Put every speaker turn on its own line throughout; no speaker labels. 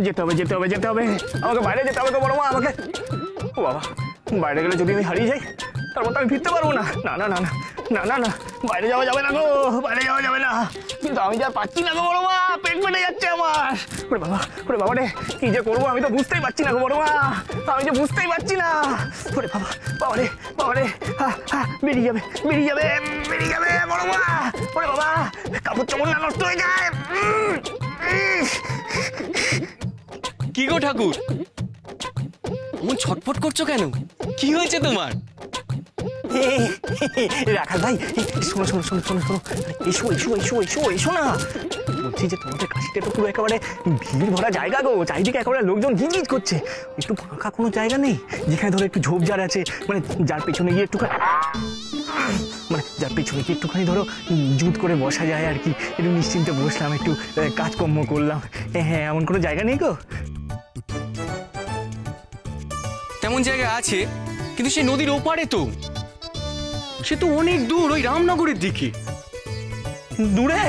যেতে হবে যেতে হবে যেতে হবে, আমাকে বাইরে যেতে হবে গো বড় মা আমাকে। ও বাবা, বাইরে গেলে যদি আমি হারিয়ে যাই তারপর তো আমি ফিরতে পারবো না। না না না না না না না, বাইরে যাওয়া যাবে না গো, বাইরে যাওয়া যাবে না। কিন্তু আমি যা পাচ্ছি না গো বড় মা, পেট ফেটে যাচ্ছে আমার। ওরে বাবা রে, কি যে করবো আমি তো বুঝতেই পারছি না গো বড় মা, আমি যে বুঝতেই পারছি না। ওরে বাবা রে বাবা রে, বেরিয়ে যাবে বেরিয়ে যাবে বেরিয়ে যাবে বড় মা। ওরে বাবা, কাপড় চাপড় না নষ্ট হয়ে যায়।
কি গো ঠাকুর, এমন ছটফট করছো কেন? কি হয়েছে তোমার?
রাখাল ভাই, শোনো শোনো শোনো শোনো শোনো, এসো এসো এসো এসো এসো না। বলছি যে তোমাদের কাশিটা তো পুরো একেবারে ভিড় ভরা জায়গা গো, চারিদিকে একেবারে লোকজন গিজগিজ করছে। একটু ফাঁকা কোনো জায়গা নেই যেখানে ধরো একটু ঝোপঝাড় আছে, মানে যার পেছনে গিয়ে একটুখানি, মানে যার পেছনে গিয়ে একটুখানি ধরো জুত করে বসা যায় আর কি, একটু নিশ্চিন্তে বসলাম, একটু কাজকর্ম করলাম। হ্যাঁ, এমন কোনো জায়গা নেই গো?
তেমন জায়গা আছে, কিন্তু সে নদীর ওপারে তো, সে তো অনেক দূর, ওই রামনগরের দিকে।
দূরে?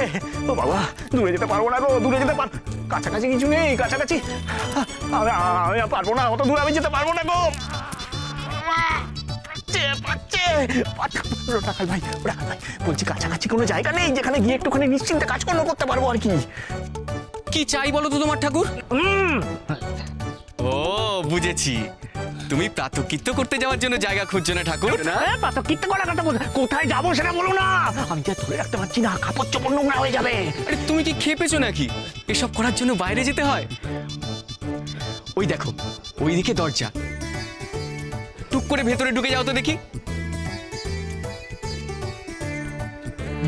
ও বাবা, দূরে যেতে পারবো না গো, দূরে যেতে পার, কাছাকাছি কিছু নেই কাছাকাছি? আমি পারবো না, অত দূর আমি যেতে পারবো না গো। রাখাল ভাই, বলছি কাছাকাছি কোনো জায়গা নেই যেখানে গিয়ে একটুখানি নিশ্চিন্তে কাজকর্ম করতে পারবো আর কি?
কি চাই বলো তো তোমার ঠাকুর? ও বুঝেছি, তুমি প্রাতঃকৃত্য করতে যাওয়ার জন্য জায়গা খুঁজছো না ঠাকুর?
প্রাতঃকৃত্য করার কথা বলছো, কোথায় যাবো সেটা বলো না, আমি যা ধরে রাখতে পারছি না, কাপড় চোপড় নোংরা হয়ে যাবে।
আরে তুমি কি খেপেছো নাকি? এসব করার জন্য বাইরে যেতে হয়? ওই দেখো, ওইদিকে দরজা, টুক করে ভেতরে ঢুকে যাও তো দেখি।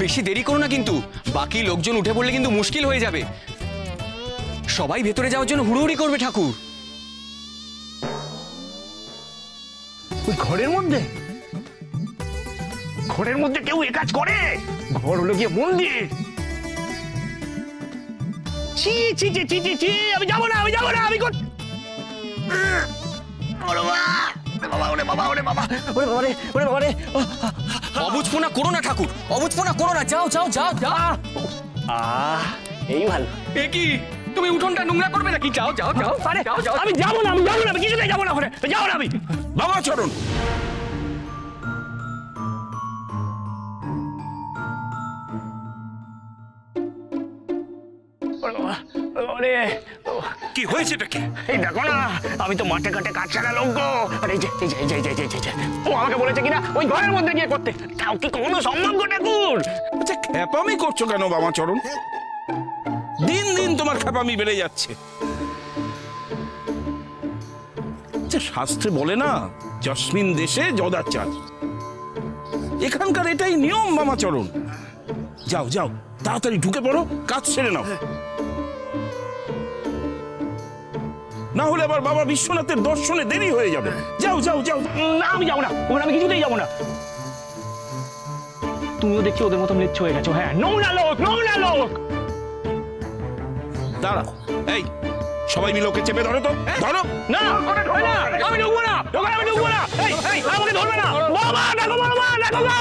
বেশি দেরি করো না কিন্তু, বাকি লোকজন উঠে পড়লে কিন্তু মুশকিল হয়ে যাবে। সবাই ভেতরে যাওয়ার জন্য হুড়োহুড়ি করবে ঠাকুর।
ওই ঘরের মধ্যে কেউ এ কাজ করে? ঘর হলো গিয়ে মন্দির। ছি ছি ছি ছি ছি ছি, আমি যাবো না, আমি যাবো না, আমি
অবুঝপোনা করো না ঠাকুর, অবুঝপোনা করো না, যাও যাও যাও যাও।
এই ভালো।
এ কি, তুমি উঠোনটা নোংরা করবে নাকি? যাও যাও যাও,
আমি যাবো না, আমি যাবো না, আমি কিছুতেই যাবো না, ওখানে যাবো না আমি।
বাবা চরণ, কি হয়েছেটা কি?
এই দেখো না, আমি তো মাঠে ঘাটে কাজ ছাড়া লোক গো। আরে ও আমাকে বলেছে কিনা ওই ঘরের মধ্যে গিয়ে করতে, তাও কি কোনো সম্ভব গো ঠাকুর?
আচ্ছা, খ্যাপামি করছো কেন বাবা চরণ? দিন দিন তোমার খ্যাপামি বেড়ে যাচ্ছে। শাস্ত্রে বলে না, জসমিন দেশে যদাচার, এখানকার এটাই নিয়ম মামাচরণ। যাও যাও, তাড়াতাড়ি ঢুকে পড়ো, কাজ ছেড়ে নাও, না হলে আবার বাবা বিশ্বনাথের দর্শনে দেরি হয়ে যাবে। যাও যাও যাও।
না, আমি যাবো না, ওখানে আমি কিছুতেই যাবো না। তুমিও দেখছি ওদের মতো মৃত্যু হয়ে গেছো। হ্যাঁ, নোংরা লোক, নোংরা লোক।
দাঁড়া, এই সবাই মিলে ওকে চেপে ধরো তো, ধরো।
না, ওটা ধরে না, আমি ঢুকবো না, ওখানে আমি ঢুকবো না। এই আমাকে ধরবে না, বাবা দেখো, বাবা দেখো গো।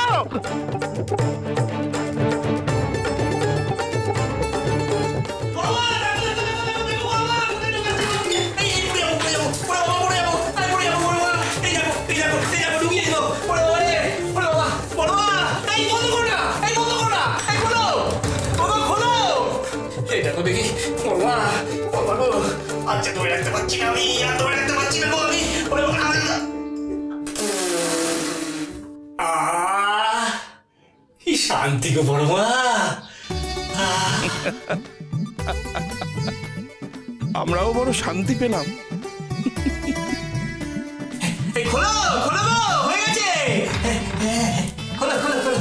আচ্ছা, ধরে রাখতে পারছি না আমি, আর ধরে রাখতে পারছি না গো আমি। কি শান্তি গো বড় মা।
আমরাও বড় শান্তি পেলাম।
খোলো খোলো গো, হয়ে গেছে, খোলো খোলো খোলো।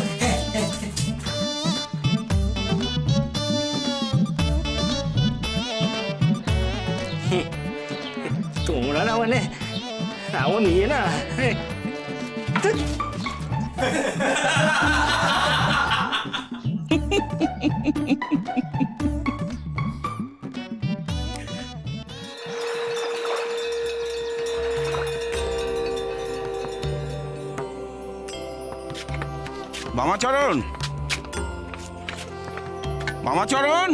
তোমরা না মানে এমন ইয়ে না।
মামাচরণ, মামাচরণ,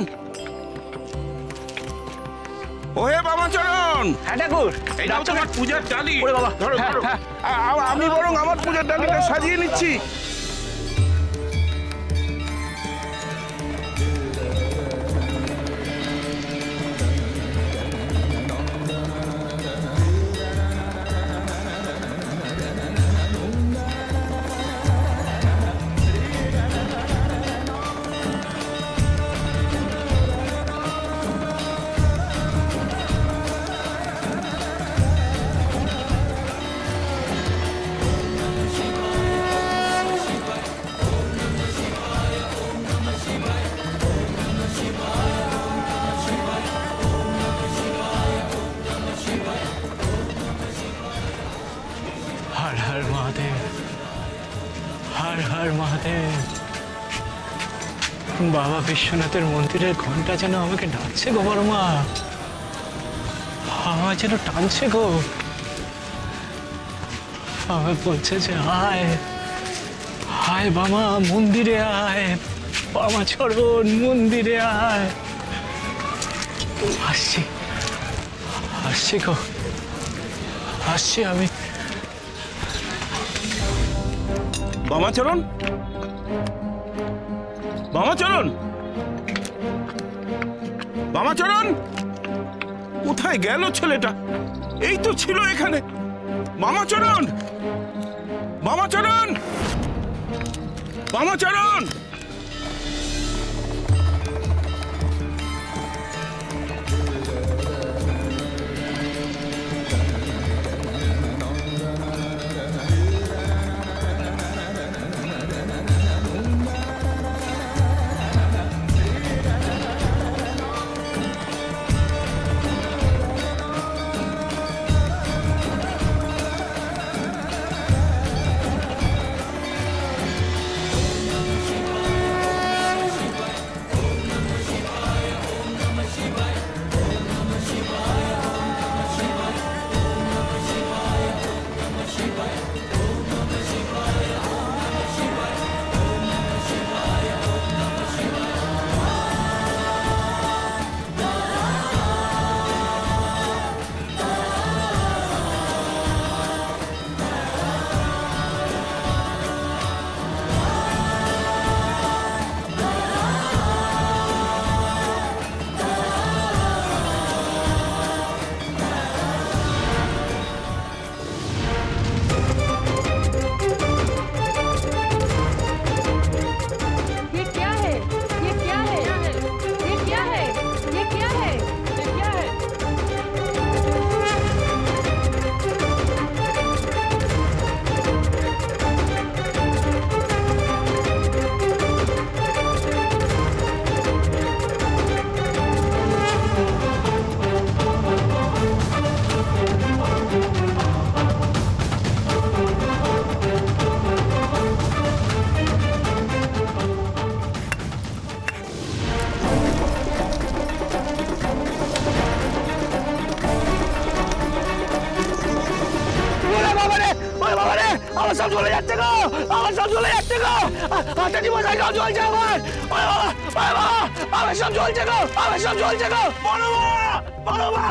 ওহে বামাচরণ,
হ্যাঁ ঠাকুর,
এই নাও তোমার পূজার ডালি।
ওরে বাবা,
ধরো
হ্যাঁ,
ধরো।
হ্যাঁ।
আমি বরং আমার পূজার ডালিটা সাজিয়ে নিচ্ছি।
হর হর মহাদেব, হর হর মহাদেব। বাবা বিশ্বনাথের মন্দিরের ঘন্টা যেন আমাকে ডাকছে গো বড় মা, আমার যেন টানছে গো, আমার বলছে যে আয় আয় বাবা মন্দিরে আয়, বামাচরণ মন্দিরে আয়। আসছি আসছি গো, আসছি আমি।
বামাচরণ, বামাচরণ, বামাচরণ, কোথায় গেল ছেলেটা? এই তো ছিল এখানে। বামাচরণ, বামাচরণ, বামাচরণ।
আমার সব চলে যাচ্ছে গো, আমার সব চলে যাচ্ছে গো, হাতে মশাই সব জ্বলছে আমার, আমার সব জ্বলছে গো, আমার সব জ্বলছে গো, বড় মা, বড় মা।